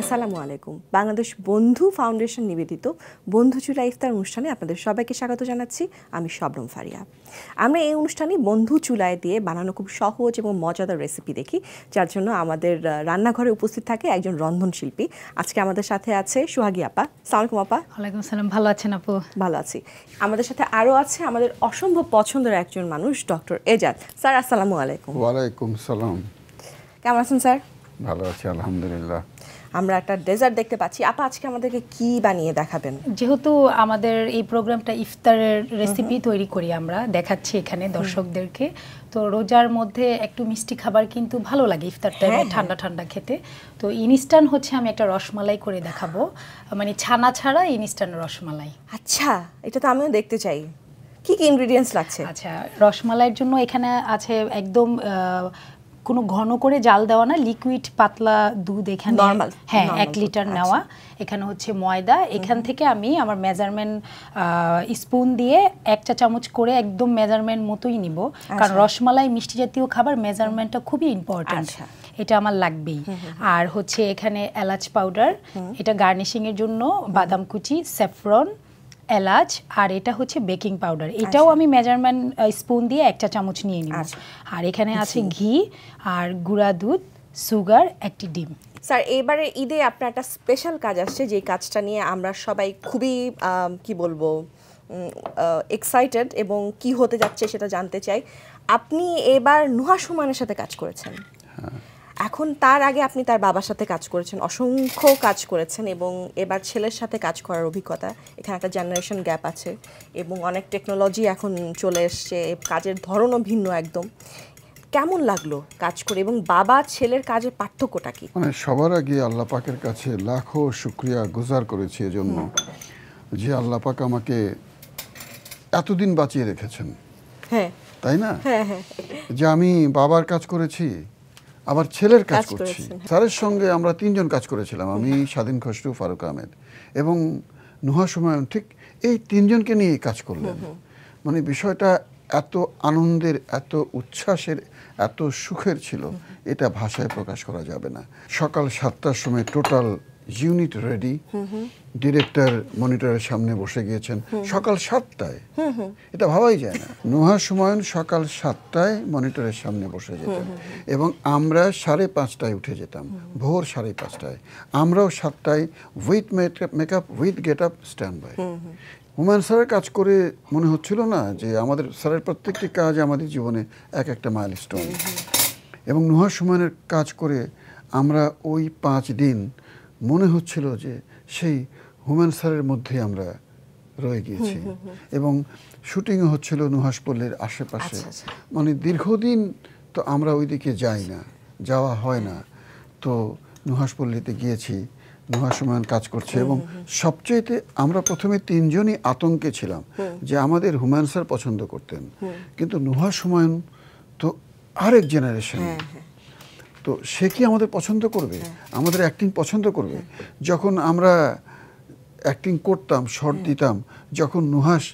আসসালামু আলাইকুম। বাংলাদেশ বন্ধু ফাউন্ডেশন নিবেদিত বন্ধু চুলা ইফতার অনুষ্ঠানে আপনাদের সবাইকে স্বাগত জানাচ্ছি। আমি শবনম ফারিয়া। আমরা এই অনুষ্ঠানে বন্ধু চুলায় দিয়ে বানানো খুব সহজ এবং মজাদার রেসিপি দেখি, যার জন্য আমাদের রান্নাঘরে উপস্থিত থাকে একজন রন্ধনশিল্পী। আজকে আমাদের সাথে আছে সোহাগী আপা। আসসালামু আলাইকুম আপা। ওয়ালাইকুম আসসালাম। ভালো আছেন আপু? ভালো আছি। আমাদের সাথে আরও আছে আমাদের অসম্ভব পছন্দের একজন মানুষ, ডক্টর এজাজ স্যার। আসসালামু আলাইকুম। ওয়ালাইকুম সালাম। কেমন আছেন স্যার? ভালো আছি আলহামদুলিল্লাহ। আমরা একটা ডেজার্ট দেখতে পাচ্ছি। আপা আজকে আমাদেরকে কি বানিয়ে দেখাবেন? যেহেতু আমাদের এই প্রোগ্রামটা ইফতারের রেসিপি তৈরি করি, আমরা দেখাচ্ছি এখানে দর্শকদেরকে। তো রোজার মধ্যে একটু মিষ্টি খাবার কিন্তু ভালো লাগে ইফতার টাইমে, ঠান্ডা ঠান্ডা খেতে। তো ইনস্ট্যান্ট হচ্ছে আমি একটা রসমালাই করে দেখাবো, মানে ছানা ছাড়া ইনস্ট্যান্ট রসমালাই। আচ্ছা, এটা তো আমিও দেখতে চাই। কি কি ইনগ্রেডিয়েন্টস লাগছে? আচ্ছা, রসমালাইয়ের জন্য এখানে আছে একদম কোনো ঘন করে জাল দেওয়া না, লিকুইড পাতলা দুধ এখানে নরমাল। হ্যাঁ 1 লিটার নেওয়া। এখানে হচ্ছে ময়দা। এখান থেকে আমি আমার মেজারমেন্ট স্পুন দিয়ে 1 চা চামচ করে একদম মেজারমেন্ট মতোই নিব, কারণ রসমালাই মিষ্টি জাতীয় খাবার মেজারমেন্টটা খুবই ইম্পর্টেন্ট। এটা আমার লাগবেই। আর হচ্ছে এখানে এলাচ পাউডার, এটা গার্নিশিং এর জন্য বাদাম কুচি, স্যাফরন, এলাচ, আর এটা হচ্ছে বেকিং পাউডার। এটাও আমি মেজারমেন্ট স্পুন দিয়ে 1 চা চামচ নিয়ে নিব। আর এখানে আছে ঘি আর গুঁড়া দুধ, সুগার, 1টি ডিম। স্যার, এবারে ঈদে আপনার একটা স্পেশাল কাজ আসছে, যে কাজটা নিয়ে আমরা সবাই খুবই কি বলবো এক্সাইটেড, এবং কি হতে যাচ্ছে সেটা জানতে চাই। আপনি এবার নুহা সুমনের সাথে কাজ করেছেন। এখন তার আগে আপনি তার বাবার সাথে কাজ করেছেন, অসংখ্য কাজ করেছেন, এবং এবার ছেলের সাথে কাজ করার অভিজ্ঞতা। এখানে একটা জেনারেশন গ্যাপ আছে এবং অনেক টেকনোলজি এখন চলে এসছে, কাজের ধরনও ভিন্ন একদম। কেমন লাগলো কাজ করে, এবং বাবা ছেলের কাজের পার্থক্যটা কি? মানে সবার আগে আল্লাহ পাকের কাছে লাখো শুকরিয়া গুজার করেছি এজন্য যে আল্লাহ পাক আমাকে এতদিন বাঁচিয়ে রেখেছেন। হ্যাঁ, তাই না? হ্যাঁ হ্যাঁ, যে আমি বাবার কাজ করেছি, আবার ছেলের কাজ করছি। স্যারের সঙ্গে আমরা 3 জন কাজ করেছিলাম, আমি, স্বাধীন খসরু, ফারুক আহমেদ এবং নুহা সুমায়ন। ঠিক এই 3 জনকে নিয়ে কাজ করলেন। মানে বিষয়টা এত আনন্দের, এত উচ্ছ্বাসের, এত সুখের ছিল, এটা ভাষায় প্রকাশ করা যাবে না। সকাল 7টার সময় টোটাল ইউনিট রেডি, ডিরেক্টর মনিটরের সামনে বসে গিয়েছেন সকাল 7টায়। এটা ভাবাই যায় না। নুহা সুমায়ন সকাল 7টায় মনিটরের সামনে বসে যেতেন এবং আমরা 5:30টায় উঠে যেতাম, ভোর 5:30টায়। আমরাও 7টায় with makeup, with get up, stand by. Humayun স্যারের কাজ করে মনে হচ্ছিল না যে আমাদের স্যারের প্রত্যেকটি কাজ আমাদের জীবনে একটা মাইলস্টোন। এবং নুহা সুমায়নের কাজ করে আমরা ওই 5 দিন মনে হচ্ছিল যে সেই হুমায়ুন স্যারের মধ্যেই আমরা রয়ে গিয়েছি। এবং শুটিংও হচ্ছিল নুহাসপল্লীর আশেপাশে। মানে দীর্ঘদিন তো আমরা ওইদিকে যাই না, যাওয়া হয় না। তো নুহাসপল্লীতে গিয়েছি, নুহা সুমন কাজ করছে। এবং সবচেয়েতে আমরা প্রথমে 3 জনই আতঙ্কে ছিলাম যে আমাদের হুমায়ুন স্যার পছন্দ করতেন, কিন্তু নুহা সুমন তো আরেক জেনারেশন। তো সে কি আমাদের পছন্দ করবে, আমাদের অ্যাক্টিং পছন্দ করবে? যখন আমরা অ্যাক্টিং করতাম, শর্ট দিতাম, যখন নুহাস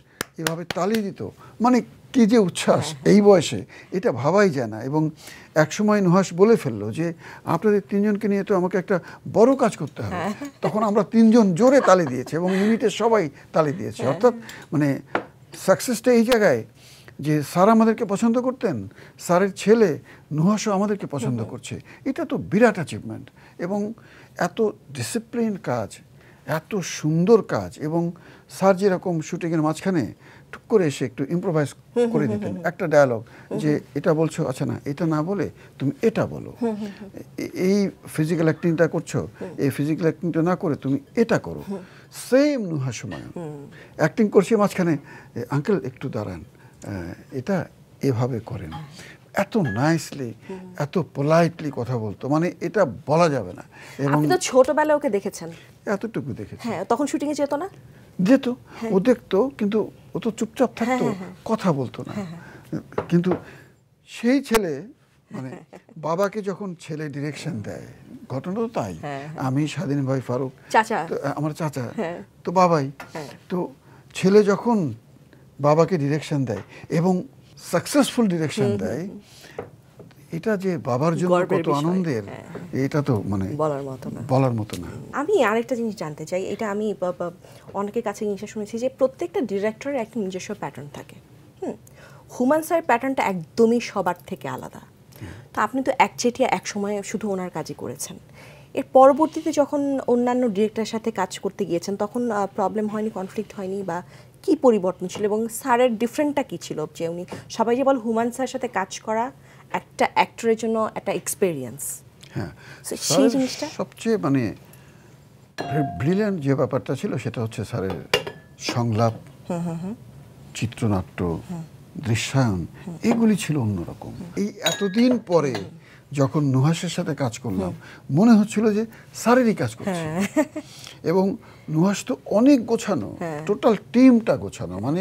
এভাবে তালি দিত, মানে কি যে উচ্ছ্বাস এই বয়সে, এটা ভাবাই যায় না। এবং একসময় নুহাস বলে ফেললো যে আপনাদের 3 জনকে নিয়ে তো আমাকে একটা বড় কাজ করতে হবে। তখন আমরা 3 জন জোরে তালি দিয়েছি এবং ইউনিটের সবাই তালি দিয়েছে। অর্থাৎ মানে সাকসেসটা এই জায়গায় যে স্যার আমাদেরকে পছন্দ করতেন, স্যারের ছেলে নুহাসও আমাদেরকে পছন্দ করছে, এটা তো বিরাট অ্যাচিভমেন্ট। এবং এত ডিসিপ্লিন কাজ, এত সুন্দর কাজ। এবং স্যার যেরকম শুটিংয়ের মাঝখানে টুক করে এসে একটু ইম্প্রোভাইজ করে দিতেন একটা ডায়ালগ, যে এটা বলছো, আচ্ছা না এটা না বলে তুমি এটা বলো, এই ফিজিক্যাল অ্যাক্টিংটা করছো, এই ফিজিক্যাল অ্যাক্টিংটা না করে তুমি এটা করো। সেম নুহা সুমায়ন অ্যাক্টিং করছে, মাঝখানে আঙ্কেল একটু দাঁড়ান, এটা এভাবে করেন। এত নাইসলি, এত পোলাইটলি কথা বলতো, মানে এটা বলা যাবে না। এবং আপনি তো ছোটবেলায় ওকে দেখেছেন? এতটুকু দেখেছি। হ্যাঁ, তখন শুটিং এ যেত না? যেত, ও দেখতো, কিন্তু ও তো চুপচাপ থাকতো, কথা বলতো না। কিন্তু সেই ছেলে মানে বাবাকে যখন ছেলে ডিরেকশন দেয়, ঘটনা তো তাই। আমি, স্বাধীন ভাই, ফারুক, চাচা, আমার চাচা, তো বাবাই। তো ছেলে যখন বাবাকে ডিরেকশন দেয় এবং সাকসেসফুল ডিরেকশন দেয়, এটা যে বাবার জন্য কত আনন্দের, এটা তো মানে বলার মতো না। আমি আরেকটা জিনিস জানতে চাই, এটা আমি অনেকের কাছে জিনিসটা শুনেছি যে প্রত্যেকটা ডিরেক্টরের একটা নিজস্ব প্যাটার্ন থাকে। হুমায়ূন স্যারের প্যাটার্নটা একদমই সবার থেকে আলাদা। তো আপনি তো একচেটিয়া এক সময় শুধু ওনার কাজই করেছেন, এর পরবর্তীতে যখন অন্যান্য ডিরেক্টরের সাথে কাজ করতে গিয়েছেন তখন প্রবলেম হয়নি, কনফ্লিক্ট হয়নি, বা কি পরিবর্তন ছিল এবং স্যারের ডিফারেন্টটা কি ছিল? যে উনি সবাই যে বল হুমায়ূন স্যারের সাথে কাজ করা একটা অ্যাক্টরের জন্য একটা এক্সপেরিয়েন্স, হ্যাঁ সেই জিনিসটা সবচেয়ে মানে ব্রিলিয়ান্ট যে ব্যাপারটা ছিল সেটা হচ্ছে স্যারের সংলাপ, চিত্রনাট্য, দৃশ্যায়ন, এগুলি ছিল অন্যরকম। এই এতদিন পরে যখন নুহাসের সাথে কাজ করলাম মনে হচ্ছিল যে স্যারেরই কাজ করছি। এবং নুহাস তো অনেক গোছানো, টোটাল টিমটা গোছানো, মানে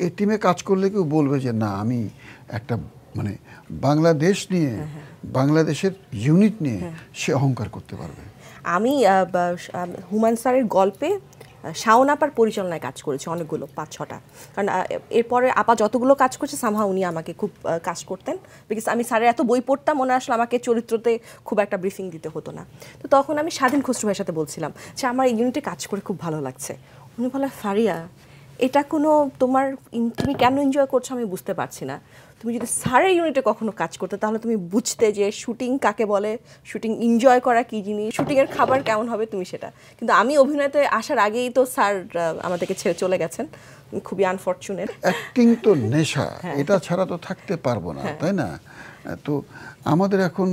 এই টিমে কাজ করলে কেউ বলবে যে না আমি একটা মানে বাংলাদেশ নিয়ে, বাংলাদেশের ইউনিট নিয়ে সে অহংকার করতে পারবে। আমি হুমায়ূন স্যারের গল্পে শাওন আপার পরিচালনায় কাজ করেছি অনেকগুলো, 5-6টা, কারণ এরপরে আপা যতগুলো কাজ করছে সামহা উনি আমাকে খুব কাজ করতেন, বিকজ আমি স্যারের এত বই পড়তাম, মনে আসলে আমাকে চরিত্রতে খুব একটা ব্রিফিং দিতে হতো না। তো তখন আমি স্বাধীন খসরু ভাইয়ের সাথে বলছিলাম যে আমার এই ইউনিটে কাজ করে খুব ভালো লাগছে। উনি বলে ফারিয়া এটা কোনো তুমি কেন এনজয় করছো আমি বুঝতে পারছি না, তুমি যদি স্যারের ইউনিটে কখনো কাজ করতে তাহলে তুমি বুঝতে যে শুটিং কাকে বলে, শুটিং এনজয় করা কী জিনিস, শুটিংয়ের খাবার কেমন হবে তুমি সেটা। কিন্তু আমি অভিনয়তে আসার আগেই তো স্যার আমাদেরকে ছেড়ে চলে গেছেন, খুবই আনফর্চুনেট। অ্যাক্টিং তো নেশা, এটা ছাড়া তো থাকতে পারবো না, তাই না? তো আমাদের এখন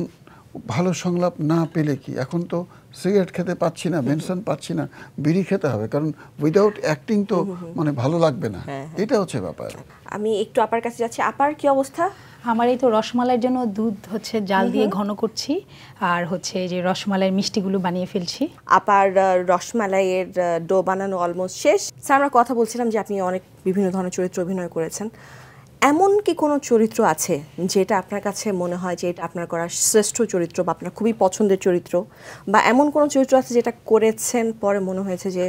ভালো সংলাপ না পেলে কি, এখন তো সিগারেট খেতে পাচ্ছি না, বেনসন পাচ্ছি না, বিড়ি খেতে হবে, কারণ উইদাউট অ্যাক্টিং তো মানে ভালো লাগবে না, এটা হচ্ছে ব্যাপার। আমি একটু আপার কাছে যাচ্ছি, আপার কি অবস্থা? আমার এই তো রসমালাইয়ের জন্য দুধ হচ্ছে জাল দিয়ে ঘন করছি, আর হচ্ছে যে রসমালাইয়ের মিষ্টিগুলো বানিয়ে ফেলছি। আপার রসমালাইয়ের ডো বানানো অলমোস্ট শেষ। স্যার আমরা কথা বলছিলাম যে আপনি অনেক বিভিন্ন ধরনের চরিত্র অভিনয় করেছেন, এমন কি কোনো চরিত্র আছে যেটা আপনার কাছে মনে হয় যে এটা আপনার করা শ্রেষ্ঠ চরিত্র বা আপনার খুবই পছন্দের চরিত্র, বা এমন কোনো চরিত্র আছে যেটা করেছেন পরে মনে হয়েছে যে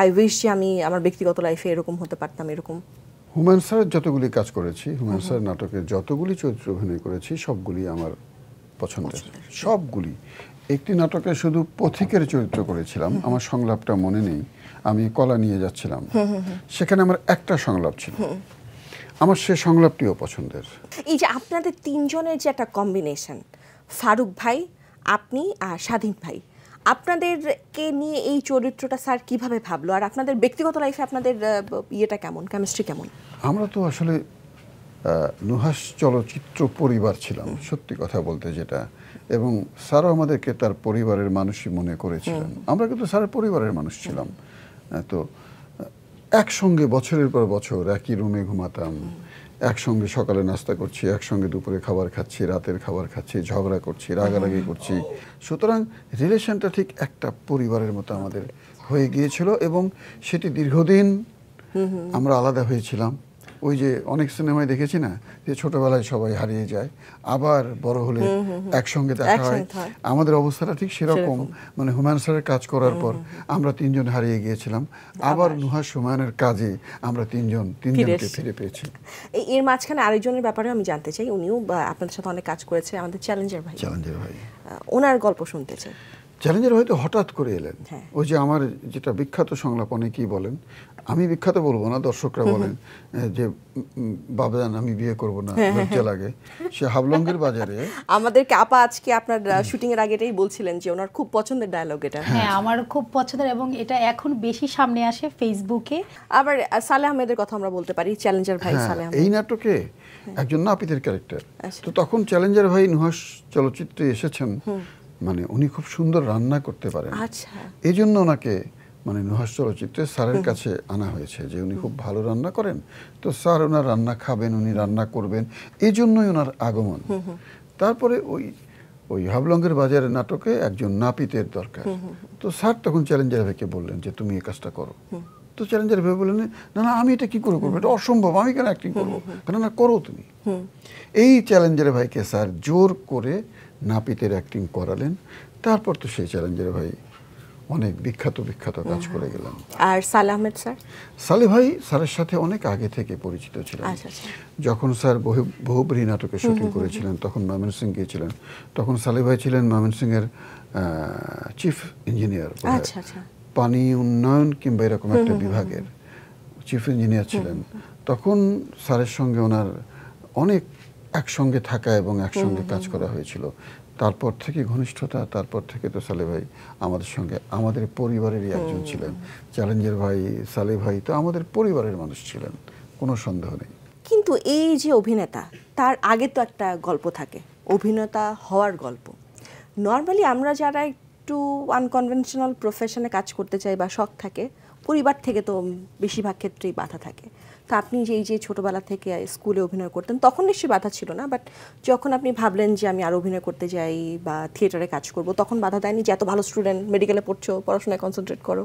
আই উইশ যে আমি আমার ব্যক্তিগত লাইফে এরকম হতে পারতাম? এরকম হুমায়ূন স্যারের যতগুলি কাজ করেছি, হুমায়ূন স্যারের নাটকের যতগুলি চরিত্র অভিনয় করেছি সবগুলি আমার পছন্দের, সবগুলি। একটি নাটকে শুধু পথিকের চরিত্র করেছিলাম, আমার সংলাপটা মনে নেই, আমি কলা নিয়ে যাচ্ছিলাম, সেখানে আমার একটা সংলাপ ছিল, আমার সে সংলাপটিও পছন্দের। এই যে আপনাদের তিনজনের যে একটা কম্বিনেশন, ফারুক ভাই, আপনি আর স্বাধীন ভাই, আপনাদেরকে নিয়ে এই চরিত্রটা স্যার কিভাবে ভাবলো, আর আপনাদের ব্যক্তিগত লাইফে আপনাদের ইয়েটা কেমন, কেমিস্ট্রি কেমন? আমরা তো আসলে নুহাস চলচ্চিত্র পরিবার ছিলাম, সত্যি কথা বলতে যেটা, এবং স্যারও আমাদেরকে তার পরিবারের মানুষই মনে করেছিলেন, আমরা কিন্তু স্যারের পরিবারের মানুষ ছিলাম। তো একসঙ্গে বছরের পর বছর একই রুমে ঘুমাতাম, একসঙ্গে সকালে নাস্তা করছি, একসঙ্গে দুপুরে খাবার খাচ্ছি, রাতের খাবার খাচ্ছি, ঝগড়া করছি, রাগারাগি করছি, সুতরাং রিলেশনটা ঠিক একটা পরিবারের মতো আমাদের হয়ে গিয়েছিল, এবং সেটি দীর্ঘদিন আমরা আলাদা হয়েছিলাম। ওই যে অনেক সিনেমায় দেখেছি না যে ছোটবেলায় সবাই হারিয়ে যায়, আবার বড় হলে একসঙ্গে দেখা হয়, আমাদের অবস্থাটা ঠিক সেরকম। মানে হুমায়ূন স্যারের কাজ করার পর আমরা তিনজন হারিয়ে গিয়েছিলাম, আবার নুহাস হুমায়ূনের কাজে আমরা তিনজনকে ফিরে পেয়েছি। এর মাঝখানে আরেকজনের ব্যাপারে আমি জানতে চাই, উনিও আপনাদের সাথে অনেক কাজ করেছে, আমাদের চ্যালেঞ্জার ভাই। ওনার গল্প শুনতে চাই। চ্যালেঞ্জার হয়তো হঠাৎ করে এলেন, ওই যে আমার যেটা বিখ্যাত সংলাপ, অনেকেই বলেন, আমি বিখ্যাত বলবো না, দর্শকরা বলেন যে বাবাজান আমি বিয়ে করব না, লজ্জা লাগে। সে হাবলঙ্গের বাজারে আমাদেরকে আপা আজকে আপনার শুটিং এর আগে এটাই বলছিলেন যে ওনার খুব পছন্দের ডায়লগ এটা। হ্যাঁ আমার খুব পছন্দের, এবং এটা এখন বেশি সামনে আসে ফেসবুকে। আবার সালেহ আহমেদের কথা আমরা বলতে পারি, চ্যালেঞ্জার ভাই সালেহ আহমেদ এই নাটকে একজন নাপিতের ক্যারেক্টার। তো তখন চ্যালেঞ্জার ভাই নুহাস চলচ্চিত্রে এসেছেন, মানে উনি খুব সুন্দর রান্না করতে পারেন, এই জন্য ওনাকে মানে নুহাস চলচ্চিত্রে স্যারের কাছে আনা হয়েছে যে উনি খুব ভালো রান্না করেন, তো স্যার ওনার রান্না খাবেন, উনি রান্না করবেন, এই জন্যই ওনার আগমন। তারপরে ওই হাবলঙ্গের বাজারের নাটকে একজন নাপিতের দরকার, তো স্যার তখন চ্যালেঞ্জার ভাইকে বললেন যে তুমি এই কাজটা করো। তো চ্যালেঞ্জার ভাই বললেন না না আমি এটা কি করে করবো, এটা অসম্ভব, আমি কেন অ্যাক্টিং করবো, কেন না করো তুমি। এই চ্যালেঞ্জার ভাইকে স্যার জোর করে নাপিতের অ্যাক্টিং করালেন, তারপর তো সেই চ্যালেঞ্জার ভাই অনেক বিখ্যাত বিখ্যাত কাজ করে গেলাম। আর সালেহ আহমেদ স্যার? সালেহ ভাই স্যারের সাথে অনেক আগে থেকে পরিচিত ছিলেন। আচ্ছা আচ্ছা। যখন স্যার বহুব্রী নাটকে শুটিং করেছিলেন তখন ময়মনসিংহ গিয়েছিলেন, তখন সালেহ ভাই ছিলেন ময়মনসিংহের চিফ ইঞ্জিনিয়ার, আচ্ছা আচ্ছা। পানি উন্নয়ন কিংবা এরকম একটা বিভাগের চিফ ইঞ্জিনিয়ার ছিলেন। তখন স্যারের সঙ্গে ওনার অনেক একসঙ্গে থাকা এবং একসঙ্গে কাজ করা হয়েছিল। তারপর থেকে ঘনিষ্ঠতা, তারপর থেকে তো সালেহ ভাই আমাদের সঙ্গে আমাদের পরিবারেরই একজন ছিলেন। চ্যালেঞ্জের ভাই সালেহ ভাই তো আমাদের পরিবারের মানুষ ছিলেন, কোনো সন্দেহ নেই। কিন্তু এই যে অভিনেতা, তার আগে তো একটা গল্প থাকে, অভিনেতা হওয়ার গল্প। নর্মালি আমরা যারা একটু আনকনভেনশনাল প্রফেশনে কাজ করতে চাই বা শখ থাকে, পরিবার থেকে তো বেশিরভাগ ক্ষেত্রেই বাধা থাকে। তো আপনি যে এই যে ছোটোবেলা থেকে স্কুলে অভিনয় করতেন তখন নিশ্চয়ই বাধা ছিল না, বাট যখন আপনি ভাবলেন যে আমি আরও অভিনয় করতে যাই বা থিয়েটারে কাজ করব, তখন বাধা দেয়নি যে এত ভালো স্টুডেন্ট, মেডিকেলে পড়ছো, পড়াশোনায় কনসেন্ট্রেট করো?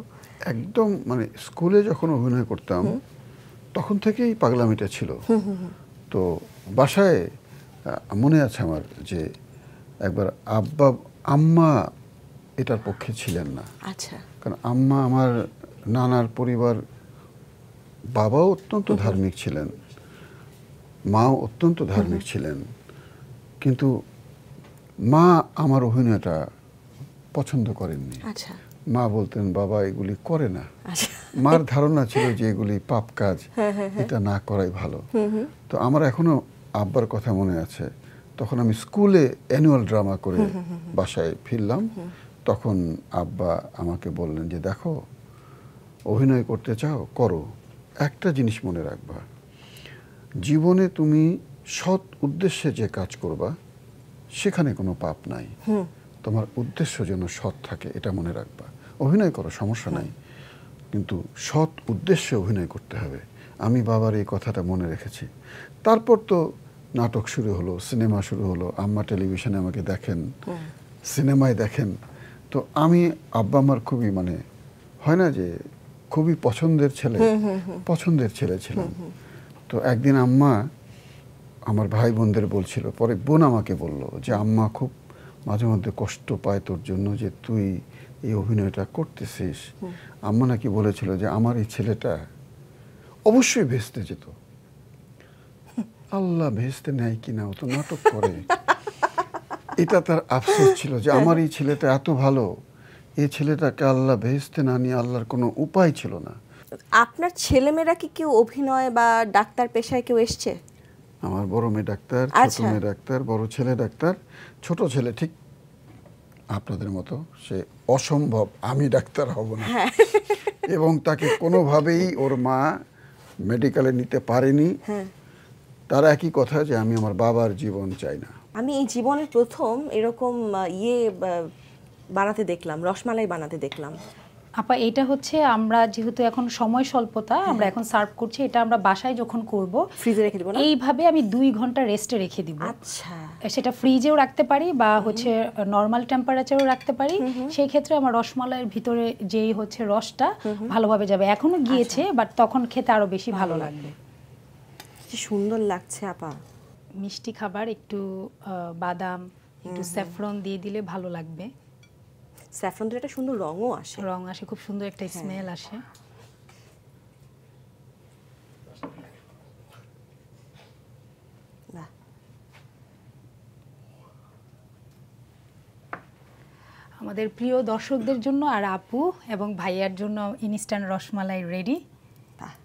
একদম, মানে স্কুলে যখন অভিনয় করতাম তখন থেকেই পাগলামিটা ছিল। তো বাসায় মনে আছে আমার যে একবার আম্মা এটার পক্ষে ছিলেন না। আচ্ছা। কারণ আম্মা আমার নানার পরিবার, বাবাও অত্যন্ত ধার্মিক ছিলেন, মাও অত্যন্ত ধার্মিক ছিলেন, কিন্তু মা আমার অভিনয়টা পছন্দ করেননি। আচ্ছা। মা বলতেন বাবা এগুলি করে না। আচ্ছা। মার ধারণা ছিল যে এগুলি পাপ কাজ, এটা না করাই ভালো। তো আমার এখনো আব্বার কথা মনে আছে, তখন আমি স্কুলে অ্যানুয়াল ড্রামা করে বাসায় ফিরলাম, তখন আব্বা আমাকে বললেন যে দেখো, অভিনয় করতে চাও করো, একটা জিনিস মনে রাখবা, জীবনে তুমি সৎ উদ্দেশ্যে যে কাজ করবা সেখানে কোনো পাপ নাই, তোমার উদ্দেশ্য যেন সৎ থাকে এটা মনে রাখবা। অভিনয় করো, সমস্যা নাই, কিন্তু সৎ উদ্দেশ্যে অভিনয় করতে হবে। আমি বাবার এই কথাটা মনে রেখেছি। তারপর তো নাটক শুরু হলো, সিনেমা শুরু হলো, আম্মা টেলিভিশনে আমাকে দেখেন, সিনেমায় দেখেন। তো আমি আব্বা আমার খুবই, মানে হয় না যে খুবই পছন্দের ছেলে ছিলাম। তো একদিন আম্মা আমার ভাই বোনদের বলছিল, পরে বোন আমাকে বলল যে আম্মা খুব মাঝে মধ্যে কষ্ট পায় তোর জন্য, যে তুই এই অভিনয়টা করতেছিস। আম্মা নাকি বলেছিল যে আমার এই ছেলেটা অবশ্যই ভেস্তে যেত। আল্লাহ ভেস্তে নেয় কিনা, ও তো নাটক করে। এটা তার আফসোস ছিল যে আমার এই ছেলেটা এত ভালো, এই ছেলেটাকে আল্লাহ ভেস্তে না নিয়ে আল্লাহর কোনো উপায় ছিল না। আপনার ছেলেমেয়েরা কি কেউ অভিনয় বা ডাক্তার পেশায় কেউ এসছে? আমার বড় মেয়ে ডাক্তার, ছোট মেয়ে ডাক্তার, বড় ছেলে ডাক্তার। ছোট ছেলে ঠিক আপনাদের মতো, সে অসম্ভব আমি ডাক্তার হব না, এবং তাকে কোনোভাবেই ওর মা মেডিকেলে নিতে পারেনি। তার একই কথা যে আমি আমার বাবার জীবন চাই না। আমি এই জীবনের প্রথম এরকম বানাতে দেখলাম, রসমালাই বানাতে দেখলাম। আপা এটা হচ্ছে আমরা যেহেতু এখন সময় স্বল্পতা, আমরা এখন সার্ভ করছি, এটা আমরা বাসায় যখন করব ফ্রিজে রেখে দেব না, এইভাবে আমি 2 ঘন্টা রেস্টে রেখে দিব। আচ্ছা। সেটা ফ্রিজেও রাখতে পারি বা হচ্ছে নরমাল টেম্পারেচারেও রাখতে পারি। সেই ক্ষেত্রে আমার রসমালাইয়ের ভিতরে যেই হচ্ছে রসটা ভালোভাবে যাবে। এখনো গিয়েছে, বাট তখন খেতে আরো বেশি ভালো লাগবে। কি সুন্দর লাগছে আপা। মিষ্টি খাবার, একটু বাদাম, একটু স্যাফরন দিয়ে দিলে ভালো লাগবে। স্যাফরন দিলে একটা সুন্দর রঙও আসে, রং আসে, খুব সুন্দর একটা স্মেল আসে। আমাদের প্রিয় দর্শকদের জন্য আর আপু এবং ভাইয়ার জন্য ইনস্ট্যান্ট রসমালাই রেডি।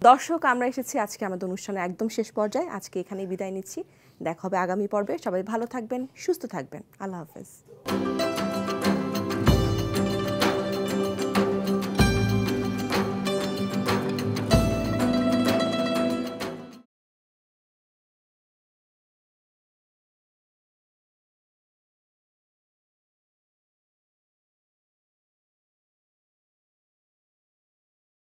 দর্শক, আমরা এসেছি আজকে আমাদের অনুষ্ঠানে একদম শেষ পর্যায়ে। আজকে এখানেই বিদায় নিচ্ছি, দেখা হবে আগামী পর্বে। সবাই ভালো থাকবেন, সুস্থ থাকবেন। আল্লাহ হাফেজ।